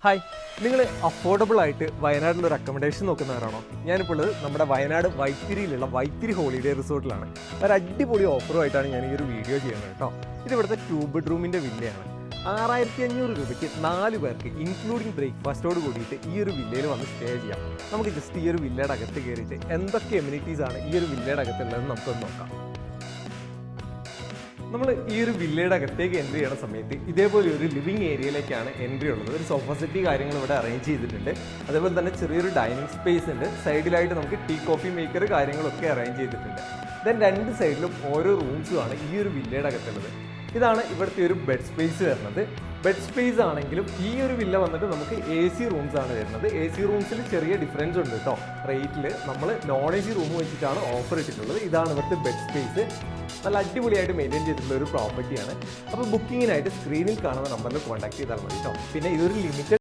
Hi, നിങ്ങൾ affordable ആയിട്ട് വയനാട്ടിലൊരു accommodation നോക്കുന്നവരാണോ? ഞാനിപ്പോൾ ഉള്ളത് നമ്മുടെ വയനാട് വൈത്തിരിയിലുള്ള വൈത്തിരി ഹോളിഡേ റിസോർട്ടിലാണ്. ഒരു അടിപൊളി ഓഫറുമായിട്ടാണ് ഞാൻ ഈ ഒരു വീഡിയോ ചെയ്യുന്നത് കേട്ടോ. ഇത് ഇവിടുത്തെ 2 ബെഡ്റൂമിൻ്റെ വില്ലയാണ്. 6500 രൂപയ്ക്ക് 4 പേർക്ക് ഇൻക്ലൂഡിങ് ബ്രേക്ക്ഫാസ്റ്റോട് കൂടിയിട്ട് ഈ ഒരു വില്ലയിൽ വന്ന് സ്റ്റേ ചെയ്യാം. നമുക്ക് ജസ്റ്റ് ഈ ഒരു വില്ലയുടെ അകത്ത് കയറിയിട്ട് എന്തൊക്കെ എമ്യൂണിറ്റീസ് ആണ് ഈ ഒരു വില്ലയുടെ അകത്തുള്ളതെന്ന് നമുക്കൊന്ന് നോക്കാം. നമ്മൾ ഈ ഒരു വില്ലയുടെ അകത്തേക്ക് എൻട്രി ചെയ്യുന്ന സമയത്ത് ഇതേപോലെ ഒരു ലിവിങ് ഏരിയയിലേക്കാണ് എൻട്രി ഉള്ളത്. ഒരു സോഫ സെറ്റി കാര്യങ്ങൾ ഇവിടെ അറേഞ്ച് ചെയ്തിട്ടുണ്ട്. അതേപോലെ തന്നെ ചെറിയൊരു ഡൈനിങ് സ്പേസ് ഉണ്ട്. സൈഡിലായിട്ട് നമുക്ക് ടീ കോഫി മേക്കർ കാര്യങ്ങളൊക്കെ അറേഞ്ച് ചെയ്തിട്ടുണ്ട്. ദെൻ 2 സൈഡിലും ഓരോ റൂംസുമാണ് ഈ ഒരു വില്ലയുടെ അകത്തുള്ളത്. ഇതാണ് ഇവിടുത്തെ ഒരു ബെഡ് സ്പേസ് വരുന്നത്. ബെഡ് സ്പേസ് ആണെങ്കിലും ഈ ഒരു വില്ല വന്നിട്ട് നമുക്ക് AC റൂംസ് ആണ് വരുന്നത്. AC റൂംസിൽ ചെറിയ ഡിഫറൻസ് ഉണ്ട് കേട്ടോ. റേറ്റിൽ നമ്മൾ നോൺ AC റൂം വെച്ചിട്ടാണ് ഓഫർ ഇട്ടിട്ടുള്ളത്. ഇതാണ് ഇവിടുത്തെ ബെഡ് സ്പേസ്. നല്ല അടിപൊളിയായിട്ട് മെയിൻറ്റെയിൻ ചെയ്തിട്ടുള്ള ഒരു പ്രോപ്പർട്ടിയാണ്. അപ്പോൾ ബുക്കിങ്ങിനായിട്ട് സ്ക്രീനിൽ കാണുന്ന നമ്പറിൽ കോൺടാക്ട് ചെയ്താൽ മതി കേട്ടോ. പിന്നെ ഇതൊരു ലിമിറ്റഡ്